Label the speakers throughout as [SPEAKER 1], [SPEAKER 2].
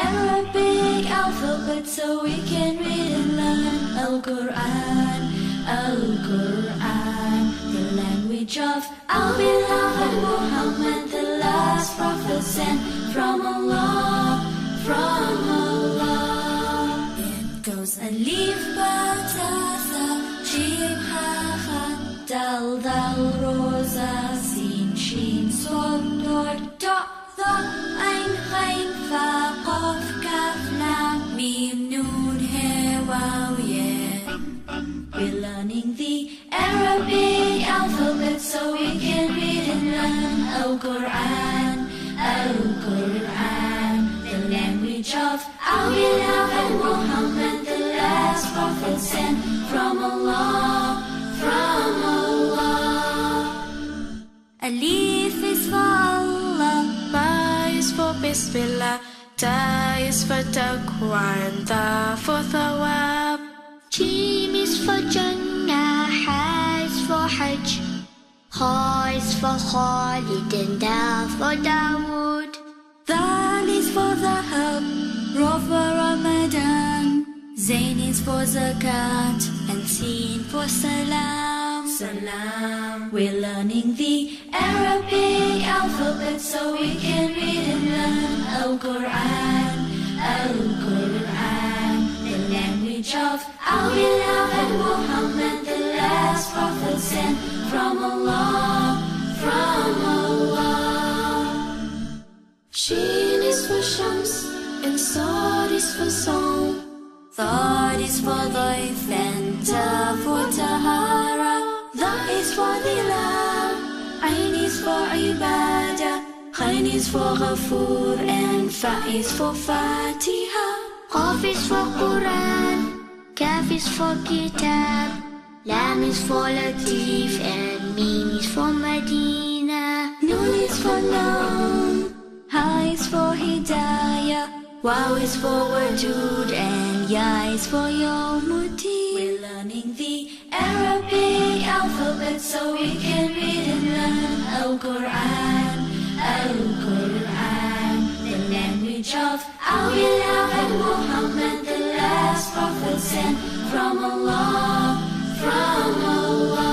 [SPEAKER 1] Arabic alphabet so we can read and learn Al-Quran, Al-Quran, the language of our beloved Muhammad, the last prophet sent from Allah, from Allah. It goes Alif, Ba, Ta, Tha, Jim, Ha, Ha, Dal, Dal, Rosa, Sin, Shin, Sod, Dod, Da, Tha, Ain, Ghain, Fa, Qaf, Kaf, Lam, Mim, Noon, He, Waw, Yeah. We're learning the Arabic alphabet so we can read and learn Al-Quran, Al-Quran, the language of our beloved Muhammad, the last prophet sent from Allah, from Allah. Alif is for Allah, Ba is for Bismillah, Ta is for Taqwa, and Tha for Thawab. Jim is for Jannah, Ha is for Hajj, Kha is for Khalid, and Dal for Dawood. Dal is for Dhahab, Ra for Ramadan, Zain is for Zakat, and Sin for Salam, Salam. We're learning the Arabic alphabet so we can read and learn Al-Quran, Al-Quran, the language of our beloved Muhammad, the last prophet sent from Allah, from Allah. Shin is for Shams, and Sad is for Sawm, Thad is for Dhaif, and Ta for Tahara. Dha is for Dhilal, Ain is for Ibadah, Khain is for Ghafoor, and Fa is for Fatiha. Qaf is for Quran, Kaf is for Kitab, Lam is for Latif, and Mim is for Medina. Noon is for Naum, Ha is for Hidayah, Waw is for Wajud, and Ya is for Yawmuddin. We're learning the Arabic alphabet so we can read and learn Al-Quran, Al-Quran, the language of our beloved Muhammad, the last prophet sent from Allah, from Allah.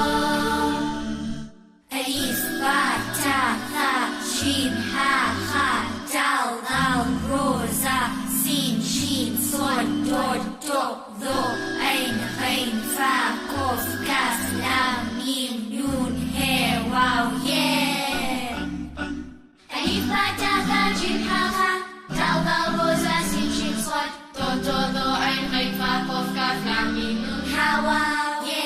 [SPEAKER 1] Alif, Ba, Ta, Tha, Jim, Ha, Ha, Dal, Dal, Rosa, Sin, Shin, Sod, Dod, Do, Dho, Ain, Ghain, Fa, Qaf, Kaf, Lam, Mim, Noon, He, Waw, Yeah. Alif, Ba, Ta, Tha, Jim, Ha, Ha, Dal, Dal, Rosa, Sin, Shin, Sod, Dod, Do, Dho, Ain, Ghain, Fa, Qaf, Kaf, Lam, Mim, Noon, Ha, Waw, Yeah.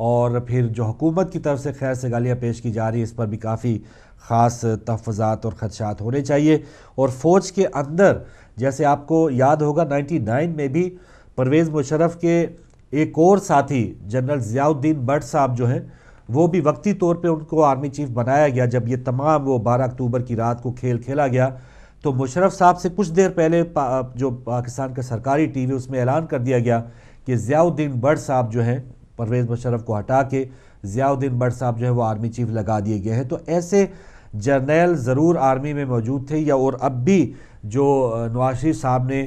[SPEAKER 2] اور پھر جو حکومت کی طرف سے خیر سگالیاں پیش کی جا رہی ہیں اس پر بھی کافی خاص تحفظات اور خدشات ہونے چاہیے. اور فوج کے اندر جیسے آپ کو یاد ہوگا 99 میں بھی پرویز مشرف کے ایک اور ساتھی جنرل ضیاء الدین بٹ صاحب جو ہیں وہ بھی وقتی طور پہ ان کو آرمی چیف بنایا گیا. جب یہ تمام وہ 12 اکتوبر کی رات کو کھیل کھیلا گیا تو مشرف صاحب سے کچھ دیر پہلے جو پاکستان کا سرکاری ٹی وی اس میں اعلان کر دیا گیا کہ ضیاء الدین بٹ صاحب جو ہیں پرویز مشرف کو ہٹا کے ضیاء الدین بٹ صاحب جو ہے وہ آرمی چیف لگا دیے گئے ہیں. تو ایسے جرنیل ضرور آرمی میں موجود تھے یا اور اب بھی جو نواز شریف صاحب نے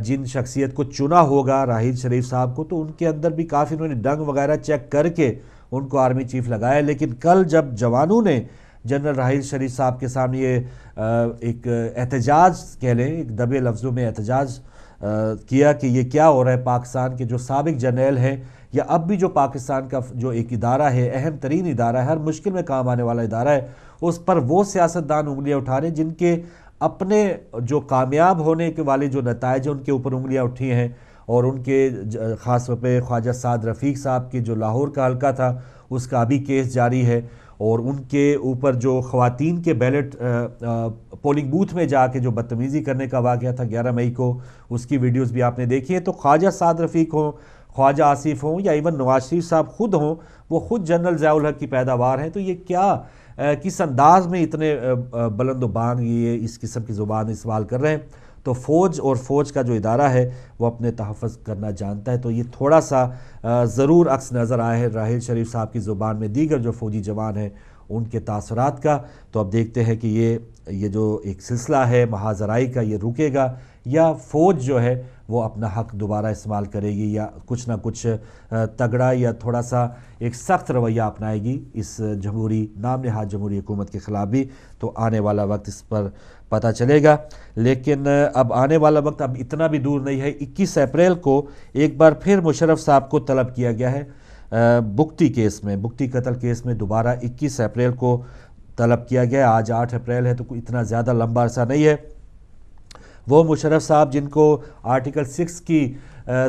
[SPEAKER 2] جن شخصیت کو چنا ہوگا راحیل شریف صاحب کو تو ان کے اندر بھی کافی انہوں نے ڈنگ وغیرہ چیک کر کے ان کو آرمی چیف لگایا. لیکن کل جب جوانوں نے جنرل راحیل شریف صاحب کے سامنے یہ ایک احتجاج کہہ لیں ایک دبے لفظوں میں احتجاج کیا کہ یہ کیا ہو رہا ہے, پاکستان کے جو سابق جرنیل ہیں یا اب بھی جو پاکستان کا جو ایک ادارہ ہے اہم ترین ادارہ ہے ہر مشکل میں کام آنے والا ادارہ ہے اس پر وہ سیاستدان انگلیاں اٹھا رہے ہیں جن کے اپنے جو کامیاب ہونے کے والے جو نتائج ہیں ان کے اوپر انگلیاں اٹھی ہیں. اور ان کے خاص طور پہ خواجہ سعد رفیق صاحب کے جو لاہور کا حلقہ تھا اس کا ابھی کیس جاری ہے اور ان کے اوپر جو خواتین کے بیلٹ پولنگ بوتھ میں جا کے جو بدتمیزی کرنے کا واقعہ تھا 11 مئی کو اس کی ویڈیوز بھی آپ نے دیکھی ہیں. تو خواجہ سعد رفیق ہوں خواجہ آصف ہوں یا ایون نواز شریف صاحب خود ہوں وہ خود جنرل ضیاء الحق کی پیداوار ہیں. تو یہ کیا کس انداز میں اتنے بلند و بانگ یہ اس قسم کی زبان استعمال کر رہے ہیں. تو فوج اور فوج کا جو ادارہ ہے وہ اپنے تحفظ کرنا جانتا ہے. تو یہ تھوڑا سا ضرور عکس نظر آیا ہے راحیل شریف صاحب کی زبان میں دیگر جو فوجی جوان ہیں ان کے تاثرات کا. تو اب دیکھتے ہیں کہ یہ جو ایک سلسلہ ہے محاذرائی کا یہ رکے گا یا فوج جو ہے وہ اپنا حق دوبارہ استعمال کرے گی یا کچھ نہ کچھ تگڑا یا تھوڑا سا ایک سخت رویہ اپنائے گی اس جمہوری نام نہاد جمہوری حکومت کے خلاف بھی. تو آنے والا وقت اس پر پتہ چلے گا. لیکن اب آنے والا وقت اب اتنا بھی دور نہیں ہے. 21 اپریل کو ایک بار پھر مشرف صاحب کو طلب کیا گیا ہے بگٹی کیس میں, بگٹی قتل کیس میں دوبارہ 21 اپریل کو طلب کیا گیا ہے. آج 8 اپریل ہے تو کوئی اتنا زیادہ لمبا عرصہ نہیں ہے. وہ مشرف صاحب جن کو آرٹیکل 6 کی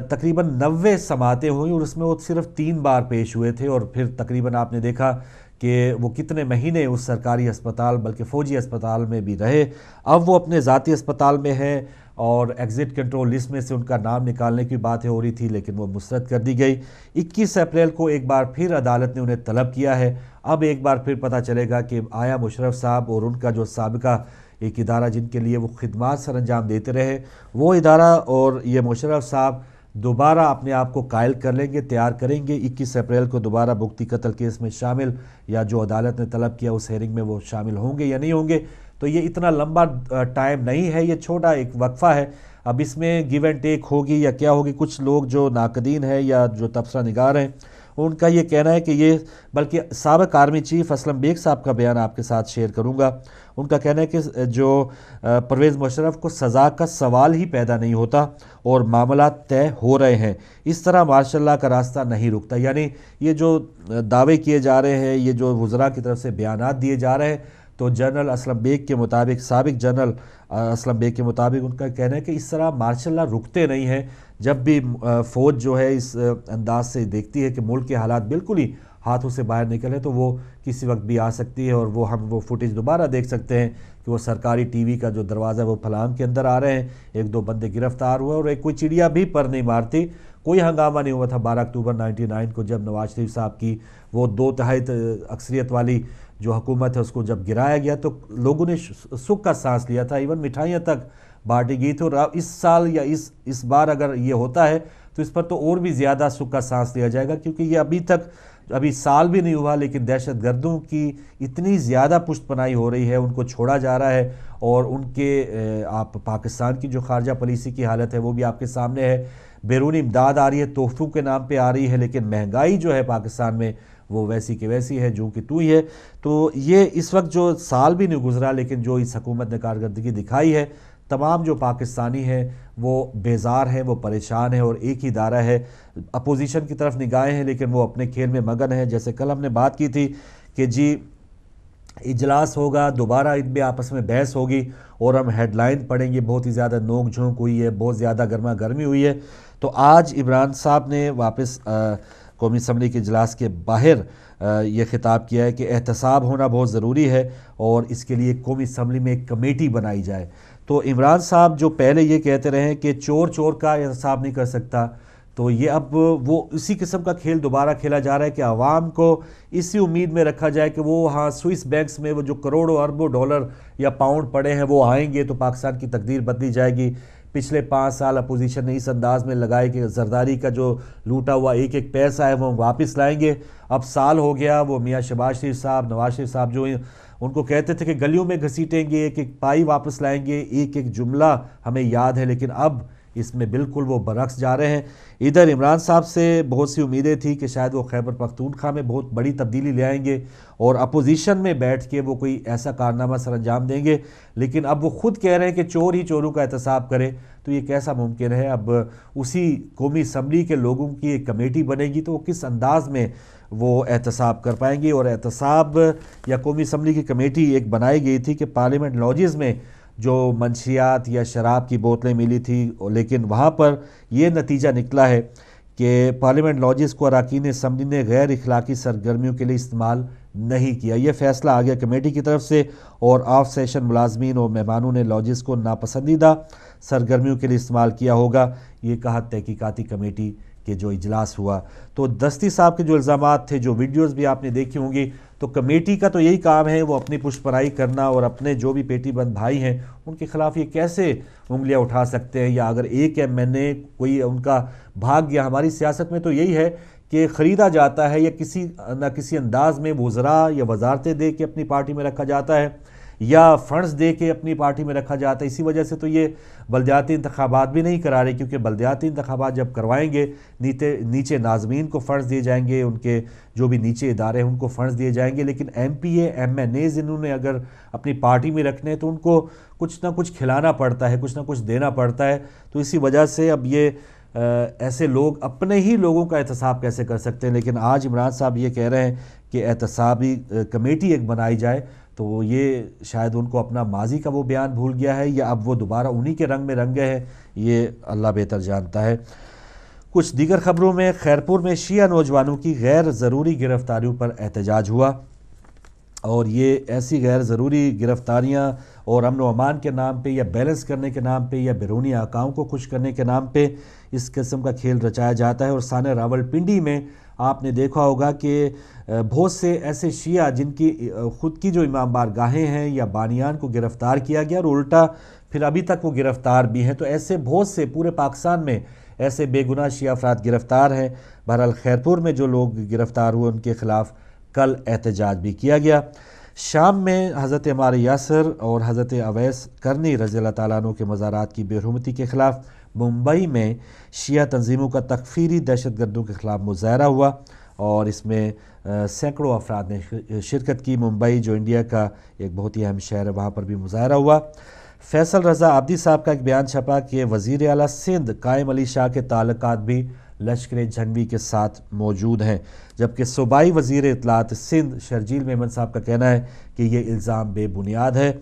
[SPEAKER 2] تقریباً 90 سماعتیں ہوئیں اور اس میں وہ صرف 3 بار پیش ہوئے تھے اور پھر تقریباً آپ نے دیکھا کہ وہ کتنے مہینے اس سرکاری اسپتال بلکہ فوجی اسپتال میں بھی رہے. اب وہ اپنے ذاتی اسپتال میں ہیں اور ایگزٹ کنٹرول لسٹ میں سے ان کا نام نکالنے کی باتیں ہو رہی تھی لیکن وہ مسترد کر دی گئی. 21 اپریل کو ایک بار پھر عدالت نے انہیں طلب کیا ہے. اب ایک بار پھر پتہ چلے گا کہ آیا مشرف صاحب اور ان کا جو سابقہ ایک ادارہ جن کے لیے وہ خدمات سر انجام دیتے رہے وہ ادارہ اور یہ مشرف صاحب دوبارہ اپنے آپ کو قائل کر لیں گے, تیار کریں گے 21 اپریل کو دوبارہ بگٹی قتل کیس میں شامل یا جو عدالت نے طلب کیا اس ہیئرنگ میں وہ شامل ہوں گے یا نہیں ہوں گے. تو یہ اتنا لمبا ٹائم نہیں ہے, یہ چھوٹا ایک وقفہ ہے. اب اس میں گیو اینڈ ٹیک ہوگی یا کیا ہوگی. کچھ لوگ جو ناقدین ہیں یا جو تبصرہ نگار ہیں ان کا یہ کہنا ہے کہ یہ بلکہ سابق آرمی چیف اسلم بیگ صاحب کا بیان آپ کے ساتھ شیئر کروں گا. ان کا کہنا ہے کہ جو پرویز مشرف کو سزا کا سوال ہی پیدا نہیں ہوتا اور معاملات طے ہو رہے ہیں, اس طرح مارشل لا کا راستہ نہیں رکتا. یعنی یہ جو دعوے کیے جا رہے ہیں, یہ جو وزراء کی طرف سے بیانات دیے جا رہے ہیں, تو جنرل اسلم بیگ کے مطابق سابق جنرل اسلم بیگ کے مطابق ان کا کہنا ہے کہ اس طرح مارشل لا رکتے نہیں ہیں. جب بھی فوج جو ہے اس انداز سے دیکھتی ہے کہ ملک کے حالات بالکل ہی ہاتھوں سے باہر نکلے تو وہ کسی وقت بھی آ سکتی ہے اور ہم وہ فوٹیج دوبارہ دیکھ سکتے ہیں کہ وہ سرکاری ٹی وی کا جو دروازہ ہے وہ پھلانگ کے اندر آ رہے ہیں. 1-2 بندے گرفتار ہوئے اور ایک کوئی چڑیا بھی پر نہیں مارتی. کوئی ہنگامہ نہیں ہوا تھا 12 اکتوبر 99 کو جب نواز شریف صاحب کی وہ 2/3 اکثریت والی جو حکومت ہے اس کو جب گرایا گیا تو لوگوں نے سکھ کا سانس لیا تھا. ایون مٹھائیاں تک بانٹی گئی تھی. اور اس سال یا اس بار اگر یہ ہوتا ہے تو اس پر تو اور بھی زیادہ سکھ کا سانس لیا جائے گا کیونکہ یہ ابھی سال بھی نہیں ہوا لیکن دہشت گردوں کی اتنی زیادہ پشت پناہی ہو رہی ہے, ان کو چھوڑا جا رہا ہے اور ان کے آپ پاکستان کی جو خارجہ پالیسی کی حالت ہے وہ بھی آپ کے سامنے ہے. بیرونی امداد آ رہی ہے, تحفوں کے نام پہ آ رہی ہے, لیکن مہنگائی جو ہے پاکستان میں وہ ویسی کی ویسی ہے جو کہ تو ہی ہے. تو یہ اس وقت جو سال بھی نہیں گزرا لیکن جو اس حکومت نے کارکردگی دکھائی ہے, تمام جو پاکستانی ہیں وہ بیزار ہیں, وہ پریشان ہیں اور ایک ہی ادارہ ہے. اپوزیشن کی طرف نگاہیں ہیں لیکن وہ اپنے کھیل میں مگن ہیں. جیسے کل ہم نے بات کی تھی کہ جی اجلاس ہوگا, دوبارہ ان میں آپس میں بحث ہوگی اور ہم ہیڈ لائن پڑھیں گے, بہت ہی زیادہ نوک جھونک ہوئی ہے, بہت زیادہ گرما گرمی ہوئی ہے. تو آج عمران صاحب نے واپس قومی اسمبلی کے اجلاس کے باہر یہ خطاب کیا ہے کہ احتساب ہونا بہت ضروری ہے اور اس کے لیے قومی اسمبلی میں ایک کمیٹی بنائی جائے. تو عمران صاحب جو پہلے یہ کہتے رہے کہ چور چور کا احتساب نہیں کر سکتا، تو یہ اب وہ اسی قسم کا کھیل دوبارہ کھیلا جا رہا ہے کہ عوام کو اسی امید میں رکھا جائے کہ وہ ہاں سوئس بینکس میں وہ جو کروڑوں اربوں ڈالر یا پاؤنڈ پڑے ہیں وہ آئیں گے تو پاکستان کی تقدیر بدلی جائے گی. پچھلے 5 سال اپوزیشن نے اس انداز میں لگائے کہ زرداری کا جو لوٹا ہوا ایک ایک پیسہ ہے وہ واپس لائیں گے. اب سال ہو گیا، وہ میاں شہباز شریف صاحب، نواز شریف صاحب جو ان کو کہتے تھے کہ گلیوں میں گھسیٹیں گے، ایک ایک پائی واپس لائیں گے، ایک ایک جملہ ہمیں یاد ہے، لیکن اب اس میں بالکل وہ برعکس جا رہے ہیں. ادھر عمران صاحب سے بہت سی امیدیں تھی کہ شاید وہ خیبر پختونخوا میں بہت بڑی تبدیلی لے آئیں گے اور اپوزیشن میں بیٹھ کے وہ کوئی ایسا کارنامہ سر انجام دیں گے، لیکن اب وہ خود کہہ رہے ہیں کہ چور ہی چوروں کا احتساب کرے. تو یہ کیسا ممکن ہے؟ اب اسی قومی اسمبلی کے لوگوں کی ایک کمیٹی بنے گی تو وہ کس انداز میں وہ احتساب کر پائیں گے؟ اور احتساب یا قومی اسمبلی کی کمیٹی ایک بنائی گئی تھی کہ پارلیمنٹ لاجز میں جو منشیات یا شراب کی بوتلیں ملی تھی، لیکن وہاں پر یہ نتیجہ نکلا ہے کہ پارلیمنٹ لاجز کو اراکین اسمبلی نے غیر اخلاقی سرگرمیوں کے لیے استعمال نہیں کیا. یہ فیصلہ آ گیا کمیٹی کی طرف سے اور آف سیشن ملازمین اور مہمانوں نے لاجز کو ناپسندیدہ سرگرمیوں کے لیے استعمال کیا ہوگا، یہ کہا تحقیقاتی کمیٹی کے جو اجلاس ہوا. تو دستی صاحب کے جو الزامات تھے، جو ویڈیوز بھی آپ نے دیکھی ہوں گی، تو کمیٹی کا تو یہی کام ہے وہ اپنی پشت پرائی کرنا اور اپنے جو بھی پیٹی بند بھائی ہیں ان کے خلاف یہ کیسے انگلیاں اٹھا سکتے ہیں. یا اگر ایک MNA کوئی ان کا بھاگ گیا، ہماری سیاست میں تو یہی ہے کہ خریدا جاتا ہے یا کسی نہ کسی انداز میں وزراء یا وزارتیں دے کے اپنی پارٹی میں رکھا جاتا ہے یا فنڈز دے کے اپنی پارٹی میں رکھا جاتا ہے. اسی وجہ سے تو یہ بلدیاتی انتخابات بھی نہیں کرا رہے، کیونکہ بلدیاتی انتخابات جب کروائیں گے نیچے ناظمین کو فنڈز دیے جائیں گے، ان کے جو بھی نیچے ادارے ہیں ان کو فنڈز دیے جائیں گے، لیکن MPA MNAs انہوں نے اگر اپنی پارٹی میں رکھنے تو ان کو کچھ نہ کچھ کھلانا پڑتا ہے، کچھ نہ کچھ دینا پڑتا ہے. تو اسی وجہ سے اب یہ ایسے لوگ اپنے ہی لوگوں کا احتساب کیسے کر سکتے ہیں؟ لیکن آج عمران صاحب یہ کہہ رہے ہیں کہ احتسابی کمیٹی ایک بنائی جائے، تو یہ شاید ان کو اپنا ماضی کا وہ بیان بھول گیا ہے یا اب وہ دوبارہ انہی کے رنگ میں رنگ گئے ہیں، یہ اللہ بہتر جانتا ہے. کچھ دیگر خبروں میں خیرپور میں شیعہ نوجوانوں کی غیر ضروری گرفتاریوں پر احتجاج ہوا، اور یہ ایسی غیر ضروری گرفتاریاں اور امن و امان کے نام پہ یا بیلنس کرنے کے نام پہ یا بیرونی آقاؤں کو خوش کرنے کے نام پہ اس قسم کا کھیل رچایا جاتا ہے. اور ثانیہ راولپنڈی میں آپ نے دیکھا ہوگا کہ بہت سے ایسے شیعہ جن کی خود کی جو امام بارگاہیں ہیں یا بانیان کو گرفتار کیا گیا اور الٹا پھر ابھی تک وہ گرفتار بھی ہیں. تو ایسے بہت سے پورے پاکستان میں ایسے بے گناہ شیعہ افراد گرفتار ہیں. بہرحال خیرپور میں جو لوگ گرفتار ہوئے ان کے خلاف کل احتجاج بھی کیا گیا. شام میں حضرت عمار یاسر اور حضرت اویس کرنی رضی اللہ تعالیٰ عنہ کے مزارات کی بے حرمتی کے خلاف ممبئی میں شیعہ تنظیموں کا تکفیری دہشت گردوں کے خلاف مظاہرہ ہوا اور اس میں سینکڑوں افراد نے شرکت کی. ممبئی جو انڈیا کا ایک بہت ہی اہم شہر ہے، وہاں پر بھی مظاہرہ ہوا. فیصل رضا عابدی صاحب کا ایک بیان چھپا کہ وزیر اعلیٰ سندھ قائم علی شاہ کے تعلقات بھی لشکر جھنگوی کے ساتھ موجود ہیں، جبکہ صوبائی وزیر اطلاعات سندھ شرجیل میمن صاحب کا کہنا ہے کہ یہ الزام بے بنیاد ہے.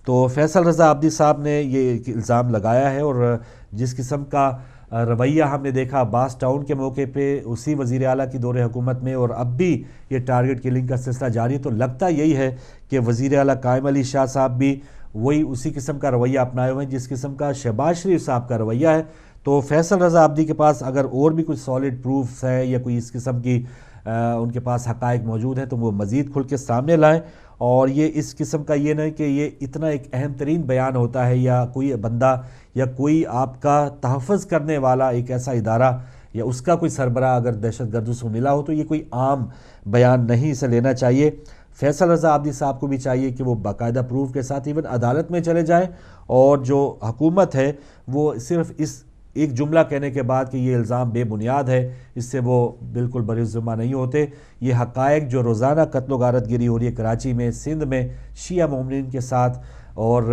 [SPEAKER 2] تو فیصل رضا عابدی صاحب نے یہ الزام لگایا ہے اور جس قسم کا رویہ ہم نے دیکھا عباس ٹاؤن کے موقع پہ اسی وزیر اعلیٰ کی دور حکومت میں اور اب بھی یہ ٹارگٹ کلنگ کا سلسلہ جاری ہے، تو لگتا یہی ہے کہ وزیر اعلیٰ قائم علی شاہ صاحب بھی وہی اسی قسم کا رویہ اپنائے ہوئے ہیں جس قسم کا شہباز شریف صاحب کا رویہ ہے. تو فیصل رضا عابدی کے پاس اگر اور بھی کچھ سالڈ پروفز ہے یا کوئی اس قسم کی ان کے پاس حقائق موجود ہیں تو وہ مزید کھل کے سامنے لائیں. اور یہ اس قسم کا یہ نہیں کہ یہ اتنا ایک اہم ترین بیان ہوتا ہے یا کوئی بندہ یا کوئی آپ کا تحفظ کرنے والا ایک ایسا ادارہ یا اس کا کوئی سربراہ اگر دہشت گردوں سے ملا ہو تو یہ کوئی عام بیان نہیں اسے لینا چاہیے. فیصل رضا عابدی صاحب کو بھی چاہیے کہ وہ باقاعدہ پروف کے ساتھ ایون عدالت میں چلے جائیں اور جو حکومت ہے وہ صرف اس ایک جملہ کہنے کے بعد کہ یہ الزام بے بنیاد ہے اس سے وہ بالکل بری ذمہ نہیں ہوتے. یہ حقائق جو روزانہ قتل و غارت گری ہو رہی ہے کراچی میں، سندھ میں شیعہ مومنین کے ساتھ اور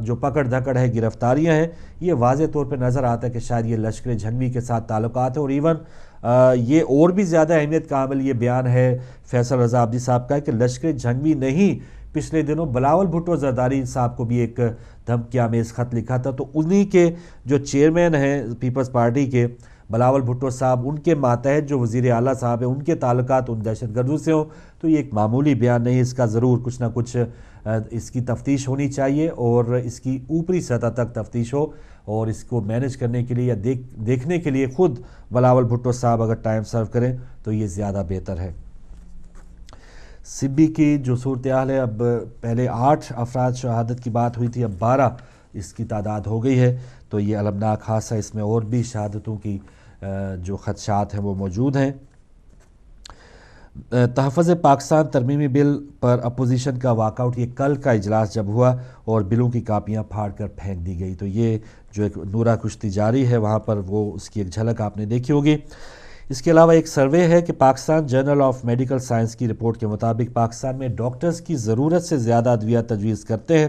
[SPEAKER 2] جو پکڑ دھکڑ ہے، گرفتاریاں ہیں، یہ واضح طور پہ نظر آتا ہے کہ شاید یہ لشکر جھنگوی کے ساتھ تعلقات ہیں. اور ایون یہ اور بھی زیادہ اہمیت کا حامل یہ بیان ہے فیصل رضا عابدی صاحب کا کہ لشکر جھنگوی نے ہی پچھلے دنوں بلاول بھٹو زرداری صاحب کو بھی ایک دھمکی آمیز خط لکھا تھا. تو انہی کے جو چیئرمین ہیں پیپلز پارٹی کے بلاول بھٹو صاحب ان کے ماتحت جو وزیر اعلیٰ صاحب ہیں ان کے تعلقات ان دہشت گردوں سے ہوں، تو یہ ایک معمولی بیان نہیں، اس کا ضرور کچھ نہ کچھ اس کی تفتیش ہونی چاہیے، اور اس کی اوپری سطح تک تفتیش ہو، اور اس کو مینج کرنے کے لیے یا دیکھنے کے لیے خود بلاول بھٹو صاحب اگر ٹائم سرو کریں تو یہ زیادہ بہتر ہے۔ سبی کی جو صورتحال ہے، اب پہلے 8 افراد شہادت کی بات ہوئی تھی، اب 12 اس کی تعداد ہو گئی ہے، تو یہ المناک حادثہ، اس میں اور بھی شہادتوں کی جو خدشات ہیں وہ موجود ہیں۔ تحفظ پاکستان ترمیمی بل پر اپوزیشن کا واک آؤٹ، یہ کل کا اجلاس جب ہوا اور بلوں کی کاپیاں پھاڑ کر پھینک دی گئی، تو یہ جو ایک نورہ کشتی جاری ہے وہاں پر وہ اس کی ایک جھلک آپ نے دیکھی ہوگی۔ اس کے علاوہ ایک سروے ہے کہ Pakistan journal of medical science کی رپورٹ کے مطابق پاکستان میں ڈاکٹرز کی ضرورت سے زیادہ ادویات تجویز کرتے ہیں،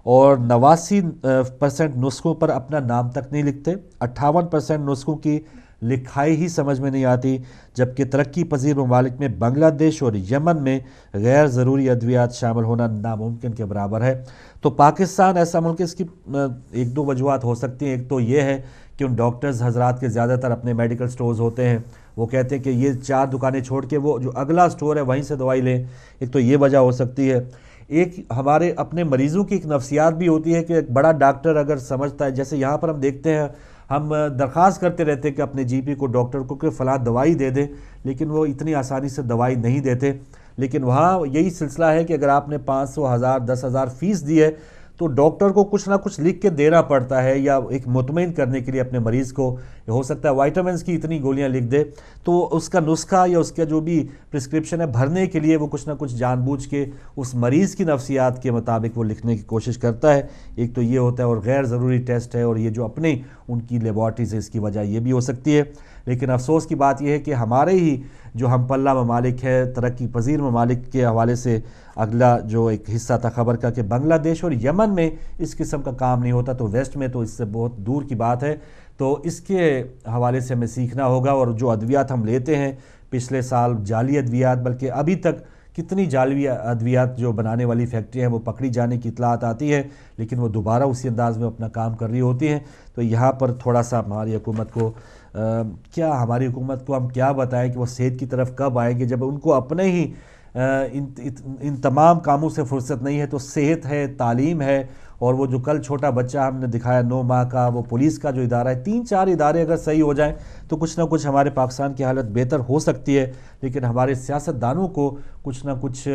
[SPEAKER 2] اور 89% نسخوں پر اپنا نام تک نہیں لکھتے، 58% نسخوں کی لکھائی ہی سمجھ میں نہیں آتی، جبکہ ترقی پذیر ممالک میں بنگلہ دیش اور یمن میں غیر ضروری ادویات شامل ہونا ناممکن کے برابر ہے۔ تو پاکستان ایسا ملک ہے، اس کی 1-2 وجوہات ہو سکتی ہیں۔ ایک تو یہ ہے کہ ان ڈاکٹرز حضرات کے زیادہ تر اپنے میڈیکل سٹورز ہوتے ہیں، وہ کہتے ہیں کہ یہ 4 دکانیں چھوڑ کے وہ جو اگلا سٹور ہے وہیں سے دوائی لیں، ایک تو یہ وجہ ہو سکتی ہے۔ ایک ہمارے اپنے مریضوں کی ایک نفسیات بھی ہوتی ہے کہ ایک بڑا ڈاکٹر اگر سمجھتا ہے، جیسے یہاں پر ہم دیکھتے ہیں، ہم درخواست کرتے رہتے کہ اپنے جی پی کو، ڈاکٹر کو کہ فلاں دوائی دے دیں، لیکن وہ اتنی آسانی سے دوائی نہیں دیتے۔ لیکن وہاں یہی سلسلہ ہے کہ اگر آپ نے 500، 1000، 10,000 فیس دی ہے تو ڈاکٹر کو کچھ نہ کچھ لکھ کے دینا پڑتا ہے، یا ایک مطمئن کرنے کے لیے اپنے مریض کو، ہو سکتا ہے وائٹامنس کی اتنی گولیاں لکھ دے، تو اس کا نسخہ یا اس کا جو بھی پرسکرپشن ہے بھرنے کے لیے وہ کچھ نہ کچھ جان بوجھ کے اس مریض کی نفسیات کے مطابق وہ لکھنے کی کوشش کرتا ہے۔ ایک تو یہ ہوتا ہے، اور غیر ضروری ٹیسٹ ہے، اور یہ جو اپنے ان کی لیبارٹریز ہے، اس کی وجہ یہ بھی ہو سکتی ہے۔ لیکن افسوس کی بات یہ ہے کہ ہمارے ہی جو ہم پلہ ممالک ہے، ترقی پذیر ممالک کے حوالے سے اگلا جو ایک حصہ تھا خبر کا کہ بنگلہ دیش اور یمن میں اس قسم کا کام نہیں ہوتا، تو ویسٹ میں تو اس سے بہت دور کی بات ہے۔ تو اس کے حوالے سے ہمیں سیکھنا ہوگا، اور جو ادویات ہم لیتے ہیں پچھلے سال جعلی ادویات، بلکہ ابھی تک کتنی جعلی ادویات جو بنانے والی فیکٹریاں ہیں وہ پکڑی جانے کی اطلاعات آتی ہے، لیکن وہ دوبارہ اسی انداز میں اپنا کام کر رہی ہوتی ہیں۔ تو یہاں پر تھوڑا سا ہماری حکومت کو ہماری حکومت کو ہم کیا بتائیں کہ وہ صحت کی طرف کب آئیں گے، جب ان کو اپنے ہی ان تمام کاموں سے فرصت نہیں ہے۔ تو صحت ہے، تعلیم ہے، اور وہ جو کل چھوٹا بچہ ہم نے دکھایا 9 ماہ کا، وہ پولیس کا جو ادارہ ہے، 3-4 ادارے اگر صحیح ہو جائیں تو کچھ نہ کچھ ہمارے پاکستان کی حالت بہتر ہو سکتی ہے، لیکن ہمارے سیاستدانوں کو کچھ نہ کچھ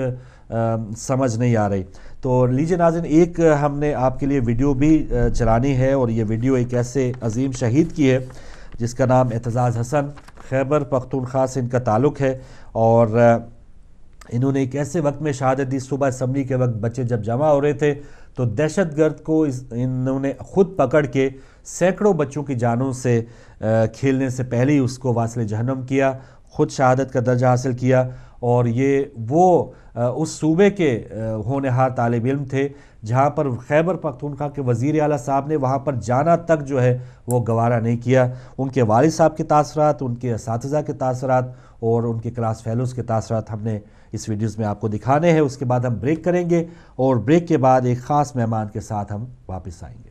[SPEAKER 2] سمجھ نہیں آ رہی۔ تو لیجیے ناظرین، ایک ہم نے آپ کے لیے ویڈیو بھی چلانی ہے، اور یہ ویڈیو ایک ایسے عظیم شہید کی ہے جس کا نام اعتزاز حسن، خیبر پختونخوا سے ان کا تعلق ہے، اور انہوں نے ایک ایسے وقت میں شہادت دی، صبح اسمبلی کے وقت بچے جب جمع ہو رہے تھے تو دہشت گرد کو انہوں نے خود پکڑ کے سینکڑوں بچوں کی جانوں سے کھیلنے سے پہلے ہی اس کو واصل جہنم کیا، خود شہادت کا درجہ حاصل کیا، اور یہ وہ اس صوبے کے ہونہار طالب علم تھے جہاں پر خیبر پختونخوا کے وزیر اعلیٰ صاحب نے وہاں پر جانا تک جو ہے وہ گوارا نہیں کیا۔ ان کے والد صاحب کے تاثرات، ان کے اساتذہ کے تاثرات، اور ان کے کلاس فیلوز کے تاثرات ہم نے اس ویڈیوز میں آپ کو دکھانے ہیں۔ اس کے بعد ہم بریک کریں گے، اور بریک کے بعد ایک خاص مہمان کے ساتھ ہم واپس آئیں گے۔